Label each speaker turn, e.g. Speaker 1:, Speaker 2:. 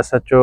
Speaker 1: SHO